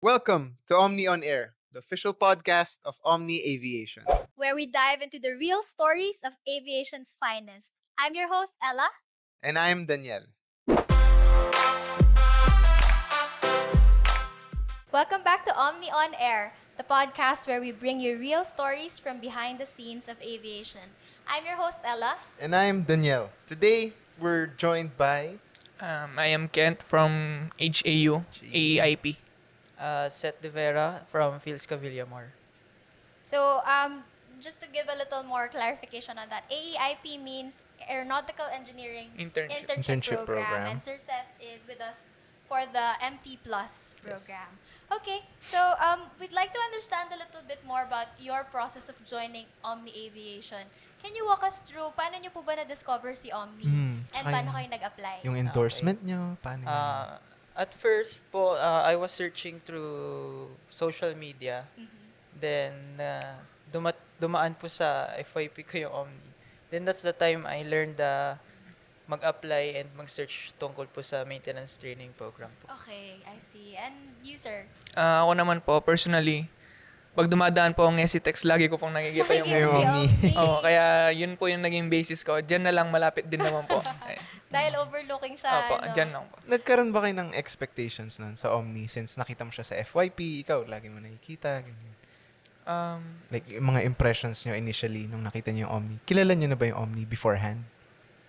Welcome to Omni on Air, the official podcast of Omni Aviation. where we dive into the real stories of aviation's finest. I'm your host, Ella. And I'm Daniel. Welcome back to Omni On Air, the podcast where we bring you real stories from behind the scenes of aviation. I'm your host, Ella. And I'm Daniel. Today, we're joined by... I am Kent from HAU, AEIP. Seth De Vera from Phils Villamor. So, just to give a little more clarification on that, AEIP means Aeronautical Engineering Internship program. And Sir Seth is with us for the MT Plus program. Okay, so we'd like to understand a little bit more about your process of joining Omni Aviation. Can you walk us through, paano nyo po ba na-discover si Omni? And tsaka paano kayo nag-apply? Yung endorsement nyo, paano yun? At first po, I was searching through social media. Then, dumaan po sa FYP ko yung Omni. Then, that's the time I learned mag-apply and mag-search tungkol po sa maintenance training program po. Okay, I see. And you, sir? Ako naman po, personally, pag dumadaan po ang SCTEX, lagi ko pong nakikita yung Nakikita si Omni. Omni. Oo, kaya yun po yung naging basis ko. Diyan na lang, malapit din naman po. Ay, Dahil overlooking siya. Opo, no? diyan lang po. Nagkaroon ba kayo ng expectations nun sa Omni since nakita mo siya sa FYP, ikaw lagi mo nakikita, ganyan. Like, yung mga impressions nyo initially nung nakita nyo yung Omni. Kilala nyo na ba yung Omni beforehand?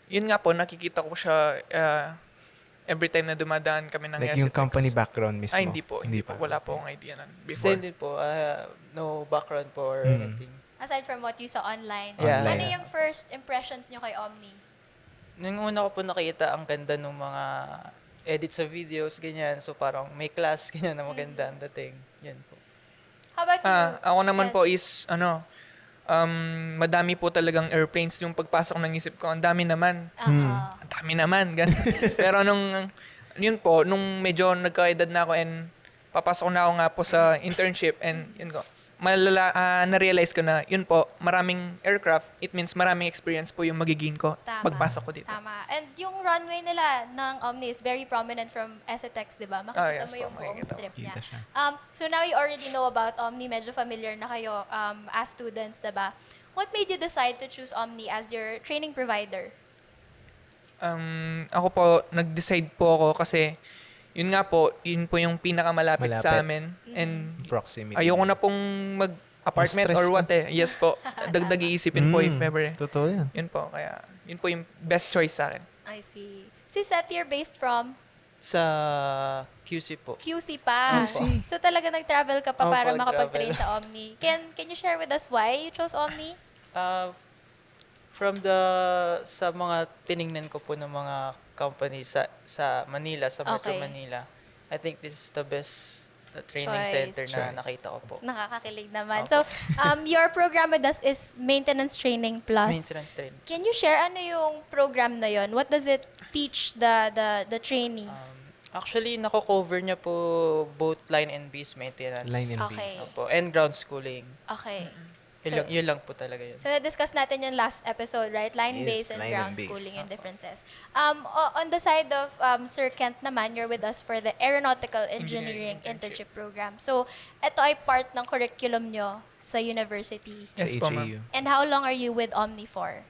Yun nga po, nakikita ko siya every time na dumadaan kami ng Like SCTEX. yung company background mismo? Ay, hindi po. Wala po akong idea nun before. Same din po. No background po or anything. Aside from what you saw online. Yeah. Ano Online. yung first impressions nyo kay Omni? Nung una ko po nakita, ang ganda ng mga edits sa videos, ganyan. So, parang may class, ganyan na maganda ang dating. Yan po. How about you? Ako naman Ken? po is, madami po talagang airplanes yung pagpasok ng isip ko. Ang dami naman. Ang dami naman. Ganun. Pero yun po, nung medyo nagkaedad na ako and papasok na ako nga po sa internship and yun ko, na-realize ko na yun po, maraming aircraft, it means maraming experience po yung magiging ko pagpasok ko dito. Tama. And yung runway nila ng Omni is very prominent from SETEX, di ba? Makikita yes mo po, yung buong makikita ko. strip niya. Kita siya. So now you already know about Omni. Medyo familiar na kayo as students, di ba? What made you decide to choose Omni as your training provider? Ako po, nag-decide po ako kasi yun nga po, yun po yung pinakamalapit sa amin. And Proximity. ayoko na pong mag-apartment Stress or mo. what eh. Yes po. Dagdag iisipin po if ever. Totoo yan. Yun po. Kaya yun po yung best choice sa akin. I see. Si Seth, you're based from Sa QC po. QC pa. QC. So talaga nag-travel ka pa Opo, para nag-travel. makapag-train sa Omni. Can you share with us why you chose Omni? Sa mga tiningnan ko po ng mga company sa Manila, sa Metro Okay. Manila, I think this is the best training Choice. center na Choice. nakita ko po. Nakakakilig naman. Opo. So, your program with us is Maintenance Training Plus. Maintenance training. Can you share ano yung program na yon? What does it teach the trainee? Actually, nako-cover niya po both line and base maintenance. Line and Okay. base. Opo, and ground schooling. Okay. Yun lang po talaga yun. So, na-discuss natin yung last episode, right? Line Yes, base and line ground and base. schooling and differences. On the side of Sir Kent naman, you're with us for the Aeronautical Engineering Internship Program. So, ito ay part ng curriculum nyo sa university. Yes Sa po, HAU. ma'am. And how long are you with Omni for?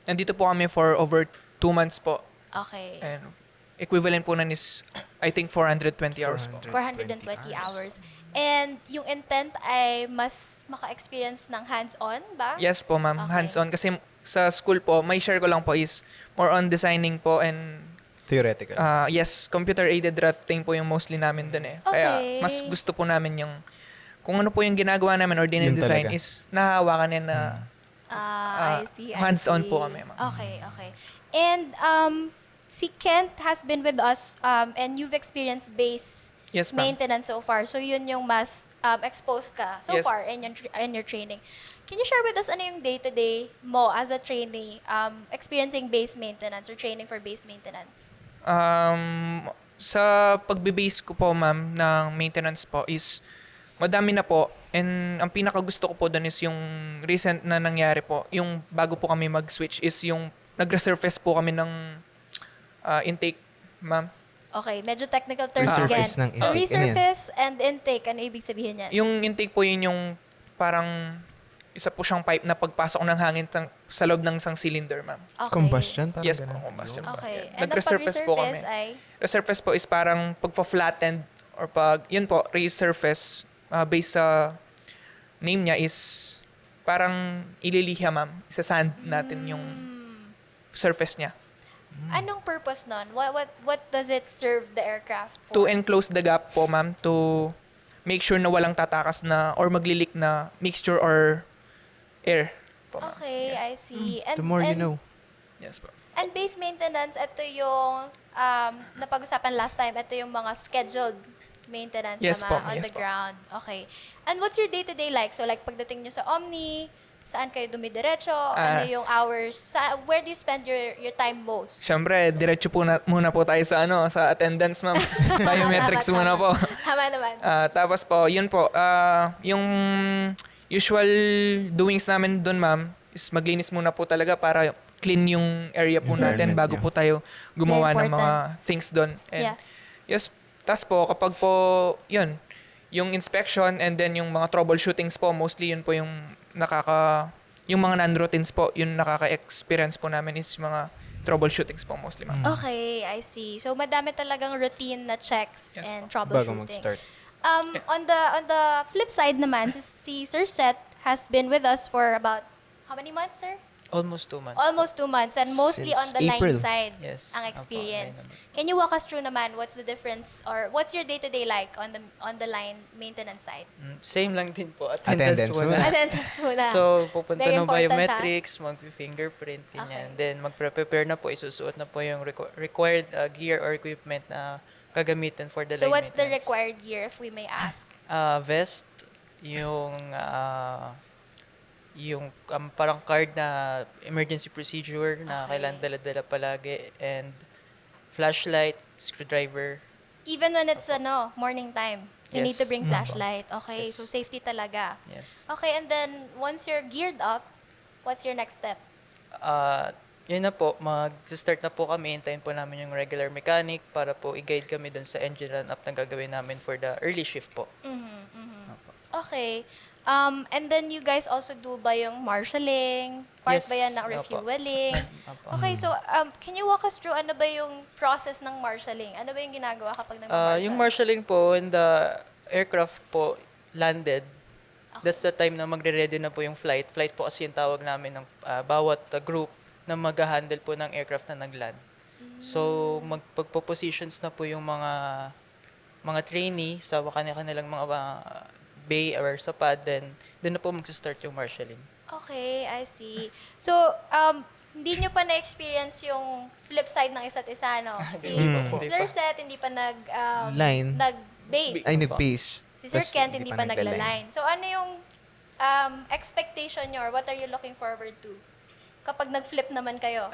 Nandito po kami for over 2 months po. Okay. And equivalent po nun is, I think, 420 hours po. 420 hours. And yung intent ay mas maka-experience ng hands-on ba? Yes po, ma'am. Okay. Hands-on. Kasi sa school po, may share ko lang po is more on designing po and Theoretical. yes, computer-aided drafting po yung mostly namin dun eh. Okay. Kaya mas gusto po namin yung kung ano po yung ginagawa namin or dinidesign talaga. is nahahawakan niya na I see. I hands-on see. po kami, ma'am. Okay, okay. And si Kent has been with us and you've experienced base Yes, ma'am. maintenance so far. So yun yung mas exposed ka so Yes. far in your training. Can you share with us ano yung day-to-day mo as a trainee experiencing base maintenance or training for base maintenance? Sa pagbe-base ko po, ma'am, ng maintenance po is madami na po. And ang pinakagusto ko po doon is yung recent na nangyari po. Yung bago po kami mag-switch is yung nag-resurface po kami ng intake, ma'am. Okay, medyo technical terms Resurface again. ng So, intake. resurface and intake, ano ibig sabihin yan? Yung intake po yun yung parang isa po siyang pipe na pagpasok ng hangin sa loob ng isang cylinder, ma'am. Okay. Combustion? Parang Yes po, ganun. combustion po. Okay. Yeah. And ang Nag-resurface po kami. pag-resurface ay? Resurface po is parang pagpa-flattened or yun po, resurface based sa name niya is parang ililiha, ma'am. Isa-sand natin yung surface niya. Anong purpose nun? What does it serve the aircraft To for? enclose the gap po, ma'am, to make sure na walang tatakas na or maglilik na mixture or air po, ma'am. Okay, Yes. I see. And, The more you and- know. Yes po. And base maintenance, ito yung napag-usapan last time, ito yung mga scheduled maintenance Yes naman po, on yes the po. ground. Okay. And what's your day-to-day like? So like pagdating nyo sa Omni, saan kayo dumidiretso? Ano yung hours? Where do you spend your time most? Siyempre, diretso po muna po tayo sa sa attendance, ma'am. Biometrics Tama, muna tama. po. Tama naman. Tapos po, yun po, yung usual doings namin doon, ma'am, is maglinis muna po talaga para clean yung area po natin Environment, bago yeah. po tayo gumawa Very ng mga things doon. And Yeah. yes, tas po, kapag po, yun, yung inspection and then yung mga troubleshootings po, mostly yun po yung yung mga non-routines po, yung nakaka-experience po namin is yung mga troubleshootings po mostly, ma'am. Okay, I see. So madami talagang routine na checks Yes and Bago troubleshooting. mag-start. On the flip side naman, si Sir Seth has been with us for about how many months, sir? Almost 2 months. Almost 2 months, and mostly on Since the line April. side Yes. ang Apo, experience. line naman. Can you walk us through naman what's the difference or what's your day-to-day like on the line maintenance side? Same lang din po. Attendance Attendance muna. muna. Attendance muna. So, pupunta Very ng important, biometrics, mag-fingerprint, ganyan. Okay. Then, magpre-prepare na po, isusuot na po yung required gear or equipment na gagamitin for the So line what's the maintenance. required gear if we may ask? Vest, yung parang card na emergency procedure na Okay. kailangan dala-dala palagi, and flashlight, screwdriver. Even when it's morning time, you need to Yes. bring flashlight. Okay, Yes. so safety talaga. Yes. Okay, and then once you're geared up, what's your next step? Yun na po, mag-start na po kami, hintayin po namin yung regular mechanic para po i-guide kami dun sa engine run-up na gagawin namin for the early shift po. Opo. Okay. And then you guys also do ba yung marshalling? Part Yes. ba yan ng Opo. refueling? Opo. Okay, so can you walk us through ano ba yung process ng marshalling? Ano ba yung ginagawa kapag nag-marshal? Yung marshalling po, when the aircraft po landed, that's the time na magre-ready na po yung flight. Flight po kasi yung tawag namin ng bawat group na mag-handle po ng aircraft na nag-land. So, magpagpo-positions na po yung mga trainee sa kanilang mga bay or sa pad, then doon na po mag-start yung marshalling. Okay, I see. So, hindi nyo pa na-experience yung flip side ng isa't isa, no? Si Hindi Sir pa. Seth, hindi pa Line. nag-base. Ay, nag-pace. Si Sir Tas Kent, hindi pa nagla-line. nagla-line. So, ano yung expectation nyo or what are you looking forward to kapag nag-flip naman kayo?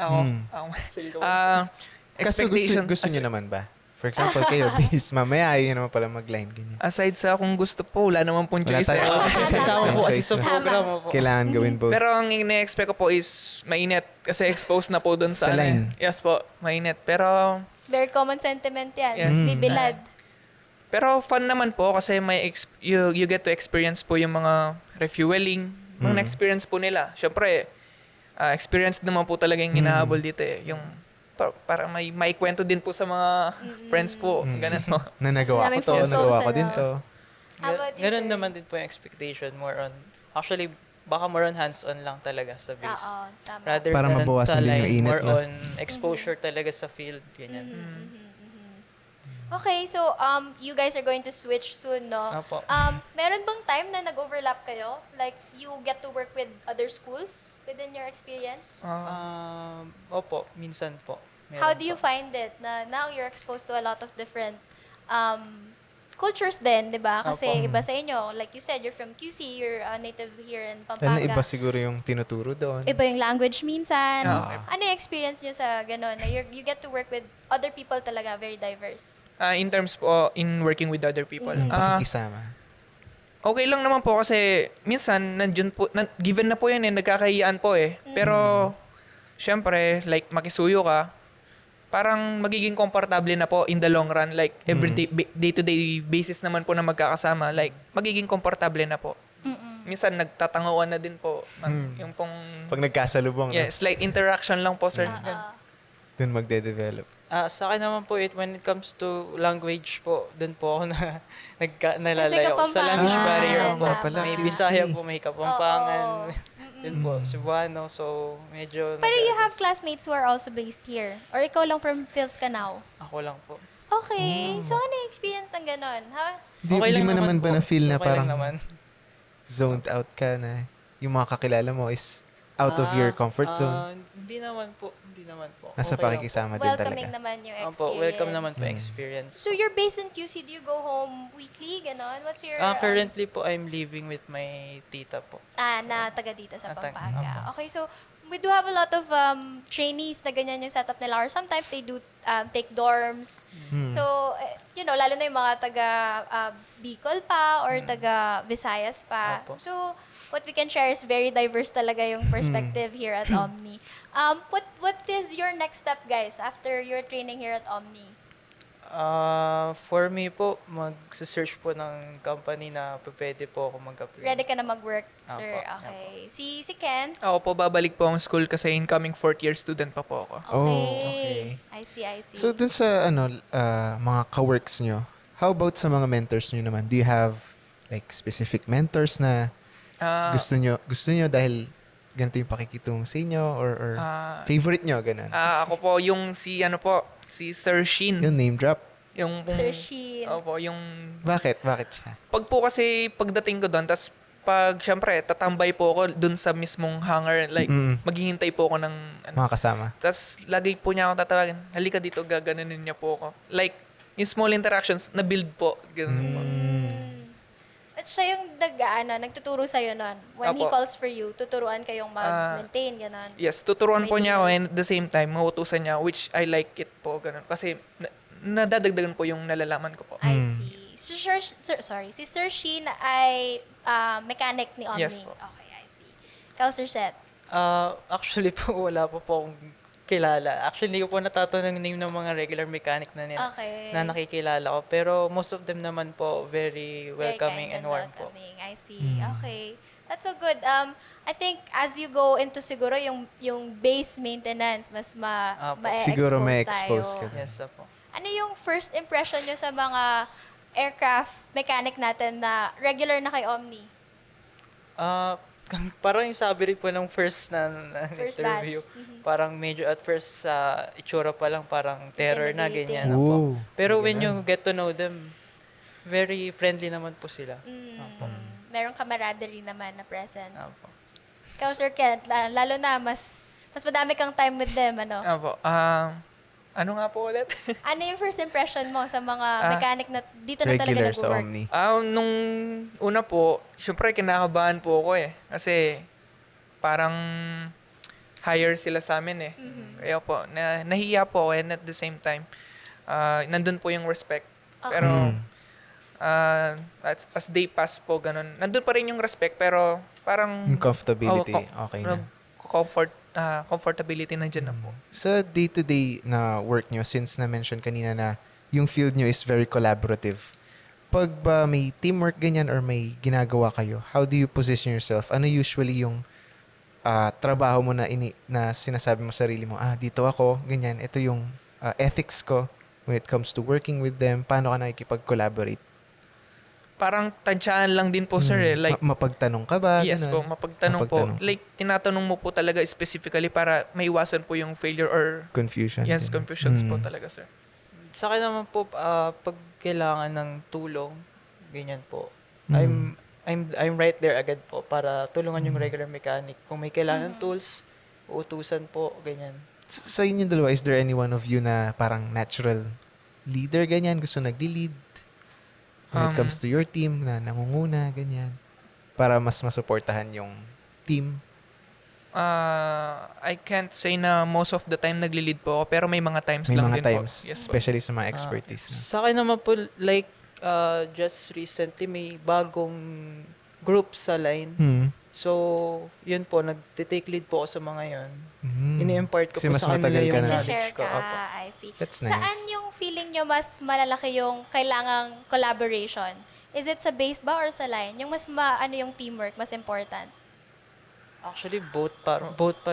Kasi gusto niyo naman ba? For example, kayo, base, mamaya ayaw nyo naman pala mag-line, ganyan. Aside sa kung gusto po, wala naman pong Wala choice. tayo. Kasama po kasi Choice sa na. programa po. Kailangan gawin both. Pero ang ine-expect ko po is mainit kasi exposed na po doon Sa sa line. Yes po, mainit. Pero Very common sentiment yan. Yes. Bibilad. fun naman po kasi you get to experience po yung mga refueling, mga na-experience po nila. Syempre, experience naman po talaga yung hinahabol dito eh. Yung para may kwento din po sa mga friends po. Ganun po. Na nagawa ko Maraming to, photos, nagawa ko ano. din to. How about you, Ganun sir? naman din po yung expectation, more on, actually, baka more on hands-on lang talaga sa base. Oo, tama. Rather Para than mabawasan sa din yung line, init, more no? on exposure talaga sa field, ganyan. Okay, so you guys are going to switch soon, no? Opo. Meron bang time na nag-overlap kayo? Like, you get to work with other schools within your experience? Opo, minsan po. Meron How do you po. find it na now you're exposed to a lot of different cultures din, di ba? Kasi Opo. iba sa inyo. Like you said, you're from QC, you're native here in Lalo Pampanga. na iba siguro yung tinuturo doon. Iba yung language minsan. Okay. Ano yung experience nyo sa ganun? Na you get to work with other people talaga, very diverse. In terms po, in working with other people. Pakikisama. Okay lang naman po kasi minsan nandiyan po given na po yan eh, nagkakahiyaan po eh. Pero syempre like makisuyo ka, parang magiging komportable na po in the long run. Like, everyday, day-to-day basis naman po na magkakasama. Like, magiging komportable na po. Minsan, nagtatanguan na din po. Yung pong... Pag nagkasalubong. Yeah, slight interaction lang po, sir. Doon magde-develop. Sa akin naman po, when it comes to language po, doon po ako nalalayo Kasi sa language barrier po. pala, May QC. Bisaya po, may Kapampangan. Yun po, Cebuano. So, medyo... Pero you have classmates who are also based here? Or ikaw lang from Phils Canao? Ako lang po. Okay. So, ano yung experience ng ganon? Ha? Di lang mo naman ba po. na-feel na Okay lang parang naman. zoned out ka na yung mga kakilala mo is out of your comfort zone? Hindi naman po. Nasa Okay lang pakikisama din Welcoming talaga. naman yung experience. Opo, welcome naman po experience. So, you're based in QC. Do you go home weekly? Ganon? What's your... Currently po, I'm living with my tita po. na taga dito sa taga- Pampanga. Okay, so we do have a lot of trainees na ganyan yung setup nila, or sometimes they do take dorms. So, lalo na yung mga taga Bicol pa or taga Visayas pa. Opo. So, what we can share is very diverse talaga yung perspective here at Omni. What is your next step, guys, after your training here at Omni? For me po, mag-search po ng company na pwede po ako mag-apply. Ready ka na mag-work, sir? Apo, Okay. Si Ken? Ako po, babalik po ang school kasi incoming 4th year student pa po ako. Okay. okay. I see. So, dun sa mga ka-works nyo, how about sa mga mentors nyo naman? Do you have like specific mentors na gusto nyo dahil ganito yung pakikitungo sa inyo or favorite nyo, ganun? Ako po, yung si Sir Shin. Yung name drop? Yung Sir Shin. Opo, yung... Bakit? Bakit siya? Pag po kasi pagdating ko doon, tas pag syempre tatambay po ako doon sa mismong hangar, like maghihintay po ako ng Mga kasama? tas lagi po niya ako tatawagin, halika dito, gaganunin niya po ako. Like, yung small interactions, na-build po. Ganun po. At siya yung nagtuturo sa'yo nun. When he Apo. calls for you, tuturuan kayong mag-maintain, gano'n. Yes, tuturuan po May niya ako deals. and at the same time, mautusan niya, which I like it po. Ganun. Kasi nadadagdagan po yung nalalaman ko po. I see. Si Sir Sheen ay mechanic ni Omni. Yes po. Okay, I see. Ikaw, Sir Seth? Actually po, wala po akong kilala. Actually, hindi ko po natatanong name ng mga regular mechanic na Okay. na nakikilala ko. Pero most of them naman po very welcoming Very kind and warm po. welcoming. I see. Okay. That's so good. I think as you go into siguro yung base maintenance, mas ma-expose Siguro may tayo. expose ka. Yes, po. Ano yung first impression nyo sa mga aircraft mechanic natin na regular na kay Omni? Parang yung sabi rin po ng first na First interview, batch. parang medyo at first sa itsura pa lang parang terror na Intimidating. ganyan. Opo. Ooh, Pero when ganun. you get to know them, very friendly naman po sila. Merong camaraderie naman na present. Opo. Ikaw, Sir Kent, lalo na mas madami kang time with them, ano? Opo. Ano nga po ulit? Ano yung first impression mo sa mga mechanic na dito na talaga Regular sa nag-work? Omni. Nung una po, syempre kinakabahan po ako eh. Kasi parang hire sila sa amin eh. Kaya po, nahiya po ako and at the same time, nandun po yung respect. Pero as day pass po, ganun. Nandun pa rin yung respect pero parang... Yung comfortability, okay na. Comfortability nandiyan na po. Sa day-to-day na work nyo, since na-mention kanina na yung field nyo is very collaborative, pag ba may teamwork ganyan or may ginagawa kayo, how do you position yourself? Ano usually yung trabaho mo na sinasabi mo sa sarili mo, dito ako, ganyan, ito yung ethics ko when it comes to working with them, paano ka nakikipag-collaborate? Parang tansyahan lang din po, sir eh. Like, mapagtanong ka ba? yes po, Ganun. mapagtanong po. Like, tinatanong mo po talaga specifically para maiwasan po yung failure or Confusion. yes, ganun. confusions po talaga, sir. Sa akin naman po, pag kailangan ng tulong, ganyan po, I'm right there agad po para tulungan yung regular mechanic. Kung may kailangan ng tools, uutusan po, ganyan. Sa inyong dalawa, is there any one of you na parang natural leader, ganyan, gusto nagli-lead? When it comes to your team, na nangunguna, ganyan. Para mas masuportahan yung team. I can't say na most of the time nagli-lead po ako, pero may mga times May lang mga din times, po. Yes po. especially sa mga expertise. Sa akin naman po, like, just recently, may bagong group sa line. So, yun po, nag-take lead po ako sa mga yun. Ini-impart ko Kasi po mas sa kanila matagal ka yung na. knowledge Share ko. ka. Opo. I see. That's nice. Saan yung feeling nyo mas malalaki yung kailangang collaboration? Is it sa base ba or sa line? Yung mas ano yung teamwork, mas important? Actually, both pa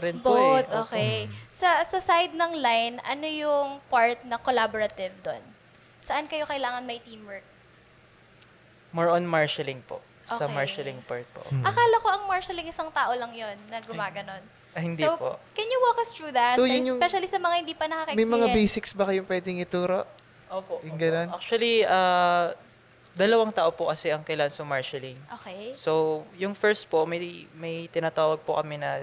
rin po Both, eh. Opo. okay. Sa side ng line, ano yung part na collaborative doon? Saan kayo kailangan may teamwork? More on marshalling po. Sa Okay. marshalling part po. Akala ko ang marshalling isang tao lang yon na gumaganon. Hindi So, po. can you walk us through that? So, yun yung- Especially sa mga hindi pa May nakaka-experience. mga basics ba kayong pwedeng ituro? Opo. Yung ganun? Actually, dalawang tao po kasi ang kailan sa marshalling. Okay. So, yung first po, may tinatawag po kami na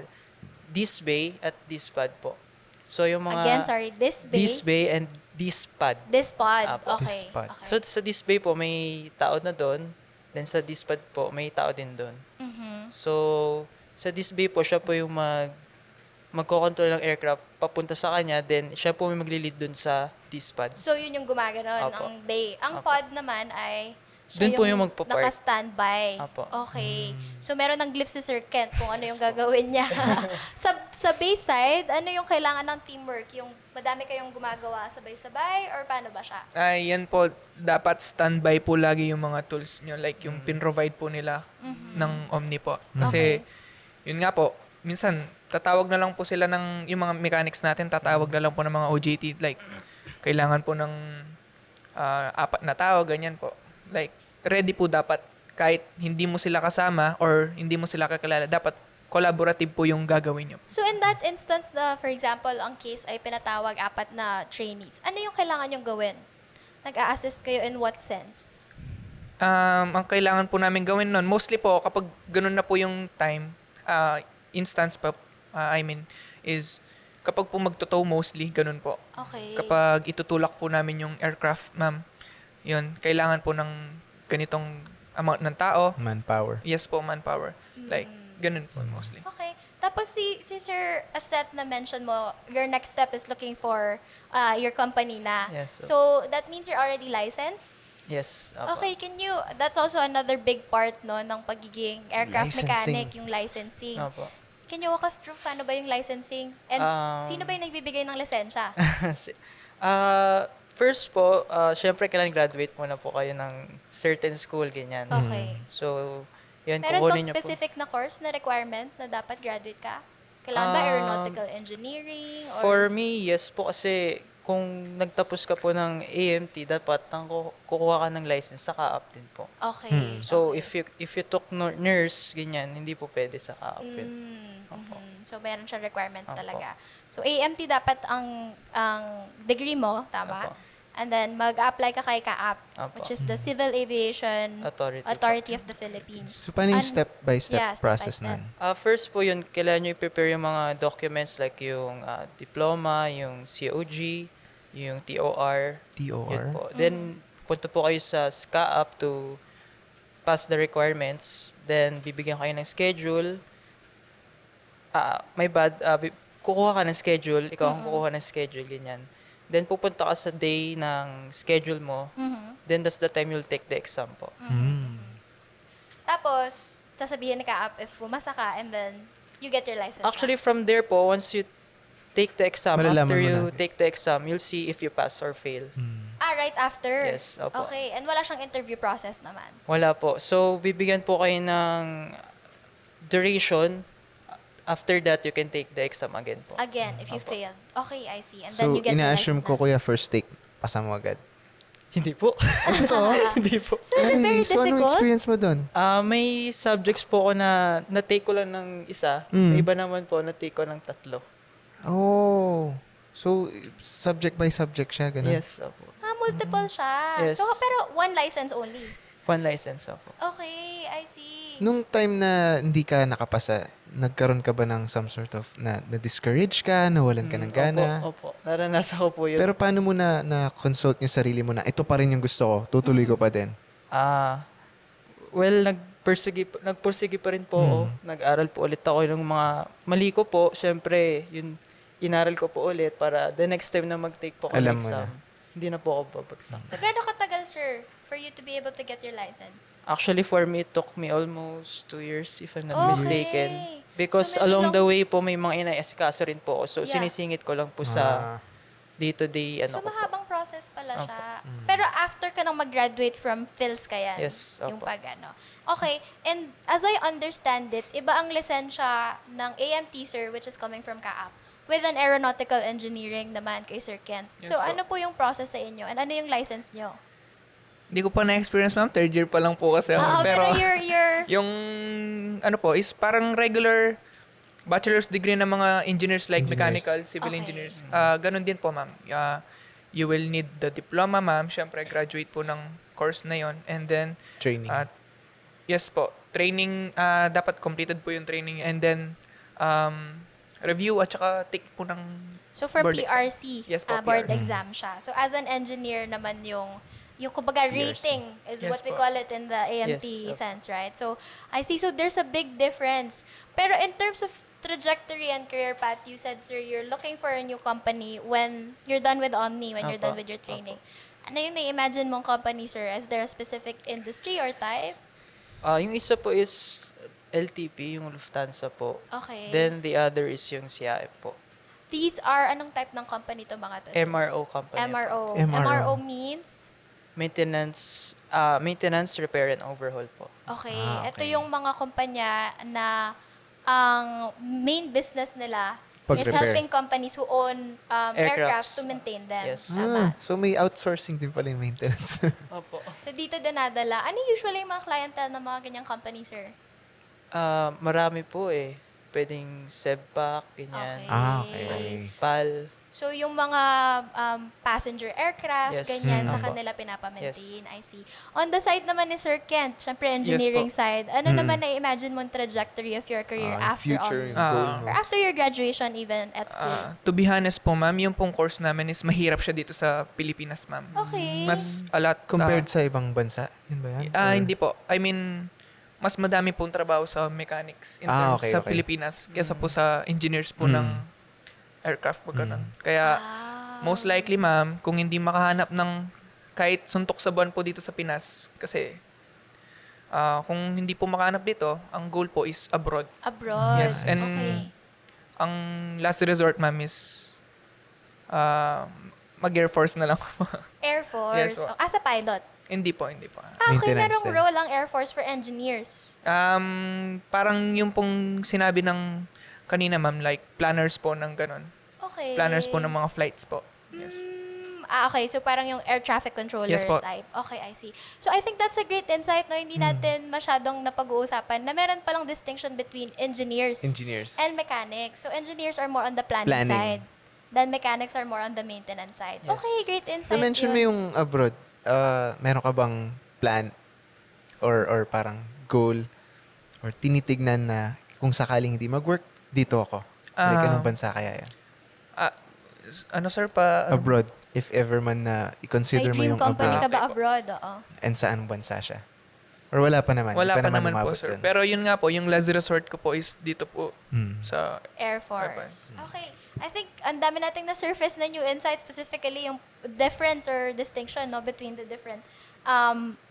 disbay at dispad po. So, yung mga... Again, sorry, Disbay and dispad. Dispod. Apo. Okay. Dispod. Okay. So, sa disbay po, may tao na doon. Then sa dispad po, may tao din doon. Mhm. So, sa disbay po, siya po yung magko-control ng aircraft papunta sa kanya. Then, siya po may magli-lead doon sa dispad. So, yun yung gumaganon, Apo. ang bay. Ang Apo. pod naman ay Dun po yung magpa-park. naka-standby. Apo. Okay. So, meron ng glyph si Sir Kent kung ano yung gagawin niya. sa base side, ano yung kailangan ng teamwork? Yung madami kayong gumagawa sabay-sabay or paano ba siya? Ay, yan po, dapat standby po lagi yung mga tools nyo, like yung pin-provide po nila ng Omni po. Kasi, yun nga po, minsan, tatawag na lang po sila yung mga mechanics natin, tatawag na lang po ng mga OJT, like, kailangan po ng 4 na tao, ganyan po. Like, ready po dapat, kahit hindi mo sila kasama or hindi mo sila kakilala, dapat collaborative po yung gagawin nyo. So, in that instance na, for example, ang case ay pinatawag 4 na trainees, ano yung kailangan yung gawin? Nag-a-assist kayo in what sense? Ang kailangan po namin gawin nun, mostly po, kapag ganun na po yung time, instance pa, is kapag po magtotow mostly, ganun po. Okay. Kapag itutulak po namin yung aircraft, ma'am, yun, kailangan po ng ganitong amount ng tao. Manpower. Yes po, manpower. Like, ganun po mostly. Okay. Tapos si Sir Asset na mention mo, your next step is looking for your company na. Yes, So, that means you're already licensed? Yes. Opo. Okay, that's also another big part no ng pagiging aircraft Licensing. mechanic, yung licensing. Opo. Can you walk us through paano ba yung licensing? And sino ba yung nagbibigay ng lisensya? First po, syempre kailangan graduate muna po kayo ng certain school, ganyan. Okay. So, yun, Meron kukunin bang niyo po. specific na course na requirement na dapat graduate ka? Kailangan ba aeronautical engineering? Or For me, yes po, kasi kung nagtapos ka po ng AMT, dapat kukuha ka ng license sa CAAP din po. Okay. So, if you took nurse, ganyan, hindi po pwede sa CAAP yun. So, meron siya requirements Opo. talaga. So, AMT dapat ang degree mo, tama? Opo. And then, mag-apply ka kay CAAP, Opo. which is the Civil Aviation Authority of the Philippines. So, paano yung And- step-by-step yeah, step by process step. nun? First po yun, kailangan nyo i-prepare yung mga documents like yung diploma, yung COG, yung TOR. TOR? Yun po. Then, punta po kayo sa SCAAP to pass the requirements. Then, bibigyan kayo ng schedule. Kukuha ka ng schedule. Ikaw ang kukuha ng schedule, ganyan. Then, pupunta ka sa day ng schedule mo. Then, that's the time you'll take the exam po. Tapos, sasabihin ni CAAP if pumasa ka and then you get your license. Actually, from there po, once you take the exam, Malalaman after mo you na. take the exam, you'll see if you pass or fail. Right after? Yes, opo. Okay, and wala siyang interview process naman. Wala po. So, bibigyan po kayo ng duration. After that, you can take the exam again po. Again, if you failed. Okay, I see. And So, then you get ina-assume your ko, license. kuya, first take, pasa mo agad. Hindi po. Hindi po. So, is it very So, anong difficult? experience mo dun? May subjects po ako na na-take ko lang ng isa. May iba naman po na-take ko ng 3. Oh. So, subject by subject siya, ganun? Yes, opo. Multiple siya. Yes. So, pero one license only. One license, opo. Okay, I see. Nung time na hindi ka nakapasa, nagkaroon ka ba ng some sort of, na-discourage ka, nawalan ka ng gana? Opo. Naranasan ko po yun. Pero paano mo na-consult yung sarili mo na, ito pa rin yung gusto ko, tutuloy ko pa din? Well, nagpursige pa rin po ako. Nag-aral po ulit ako ng mga mali ko po. Siyempre, yun, inaral ko po ulit para the next time na mag-take po ako ng Alam mo exam, na. hindi na po ako babagsak. So, gano'ng katagal, sir, for you to be able to get your license? Actually, for me, it took me almost 2 years, if I'm not mistaken. Because So, medyo along the long- way po, may mga inaasikaso rin po ako. So, Yeah. sinisingit ko lang po sa day-to-day, So, ko po. mahabang process pala Opo. siya. Pero after ka nang mag-graduate from PhilS ka yan? Yes, Yung opo. Okay, and as I understand it, iba ang lisensya ng AMT, sir, which is coming from CAAP, with an aeronautical engineering naman kay Sir Kent. Yes, So, po. ano po yung process sa inyo? And ano yung license nyo? Hindi ko pa na-experience, ma'am. Third year pa lang po kasi ako. Oo, pero yung ano po is parang regular bachelor's degree ng mga engineers like Engineers. mechanical, civil Okay. engineers. Ganun din po, ma'am. You will need the diploma, ma'am. Siyempre, graduate po ng course na yon. And then, Training. yes po, training, dapat completed po yung training. And then, review at saka take po ng So, for board exam. PRC, Yes po, board PRC. exam siya. So, as an engineer naman yung kumbaga PRC. rating is Yes what we po. call it in the AMT Yes, sense, right? So, I see. So, there's a big difference. Pero in terms of trajectory and career path, you said, sir, you're looking for a new company when you're done with Omni, when you're Apo. done with your training. Ano yung na-imagine mong company, sir? Is there a specific industry or type? Yung isa po is LTP, yung Lufthansa po. Okay. Then, the other is yung CIF po. These are, anong type ng company to mga to, sir? MRO company po. MRO. MRO. MRO means? Maintenance, repair, and overhaul po. Okay. Ito Okay. yung mga kumpanya na ang main business nila is Pag-repair. helping companies who own aircraft Aircrafts. to maintain them. Yes. Tama. So may outsourcing din pala yung maintenance. Opo. So, dito dinadala. Ano usually yung mga clientele ng mga ganyang company, sir? Marami po eh. Pwedeng Sebpac, ganyan. Okay. Okay. PAL. So, yung mga passenger aircraft, Yes. ganyan, sa Opo. kanila pinapamaintain. I see. On the side naman ni Sir Kent, syempre engineering po. side, ano naman na-imagine mong trajectory of your career after future, Omni? yung goal mo. Or after your graduation even at school? To be honest po, ma'am, yung pong course namin is mahirap siya dito sa Pilipinas, ma'am. Okay. Mas a lot. Compared sa ibang bansa? Yun ba yan? Or- Hindi po. I mean, mas madami pong trabaho sa mechanics in terms Okay, sa okay. Pilipinas kesa po sa engineers po ng aircraft po ganun. Kaya most likely, ma'am, kung hindi makahanap ng kahit suntok sa buwan po dito sa Pinas, kasi kung hindi po makahanap dito, ang goal po is abroad. Abroad. Yes, and Okay. ang last resort, ma'am, is mag-Air Force na lang. Air Force. Yes, po. As a pilot. Hindi po, hindi po. Okay, Maintenance merong din. role ang Air Force for engineers. Parang yung pong sinabi ng kanina, ma'am, like planners po ng ganun. Okay. Planners po ng mga flights po. Yes. Okay. So, parang yung air traffic controller Yes po. type. Okay, I see. So, I think that's a great insight, no? Hindi natin masyadong napag-uusapan na meron palang distinction between engineers Engineers. and mechanics. So, engineers are more on the planning Planning. side. Then, mechanics are more on the maintenance side. Yes. Okay, great insight Na-mention mo yun. yung abroad. Meron ka bang plan or parang goal or tinitignan na kung sakaling hindi mag-work, dito ako? Like, anong bansa kaya yan? Ano, sir, pa... Abroad. If ever man na May i-consider mo dream yung company abroad. ka ba Okay po. abroad? Oo. And saan bansa siya? Or wala pa naman? Wala Di pa naman po, umabot sir. dun? Pero yun nga po, yung last resort ko po is dito po sa... Air Force. Okay. I think ang dami nating na-surface na new insights, specifically yung difference or distinction no between the different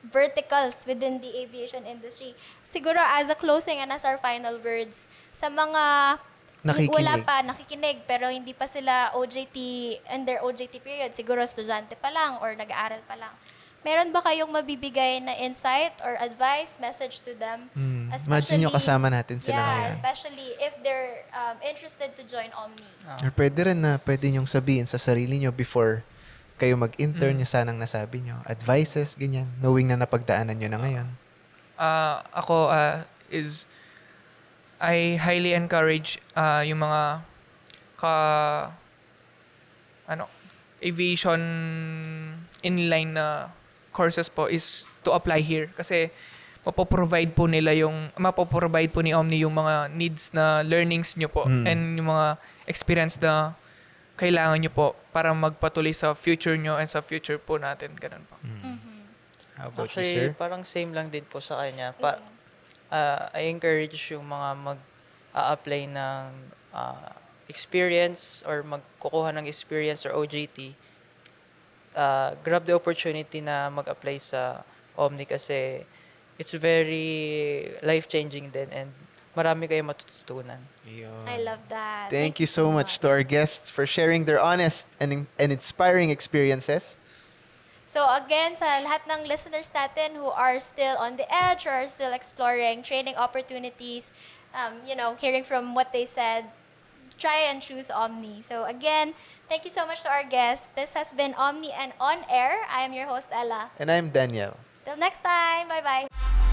verticals within the aviation industry. Siguro as a closing and as our final words, sa mga wala Nakikinig. pa, nakikinig, pero hindi pa sila OJT, in their OJT period, siguro estudyante pa lang or nag-aaral pa lang. Meron ba kayong mabibigay na insight or advice, message to them? Imagine nyo kasama natin sila Yeah, ngayon. especially if they're interested to join Omni. Or pwede rin na pwede nyong sabihin sa sarili nyo before kayo mag-intern nyo sanang nasabi nyo. Advices, ganyan. Knowing na napagdaanan nyo na ngayon. Ako is... I highly encourage yung mga aviation inline na courses po is to apply here kasi mapoprovide po ni Omni yung mga needs na learnings nyo po and yung mga experience na kailangan nyo po para magpatuloy sa future nyo and sa future po natin. Ganun po. How about you, Actually, sir? parang same lang din po sa kanya. I encourage yung mga mag-a-apply ng experience or magkukuha ng experience or OJT. grab the opportunity na mag-apply sa Omni kasi it's very life-changing din and marami kayong matututunan. I love that. Thank you so much to our guests for sharing their honest and inspiring experiences. So again, sa lahat ng listeners natin who are still on the edge or are still exploring training opportunities, hearing from what they said, try and choose Omni. So again, thank you so much to our guests. This has been Omni and On Air. I am your host, Ella. And I'm Daniel. Till next time. Bye-bye.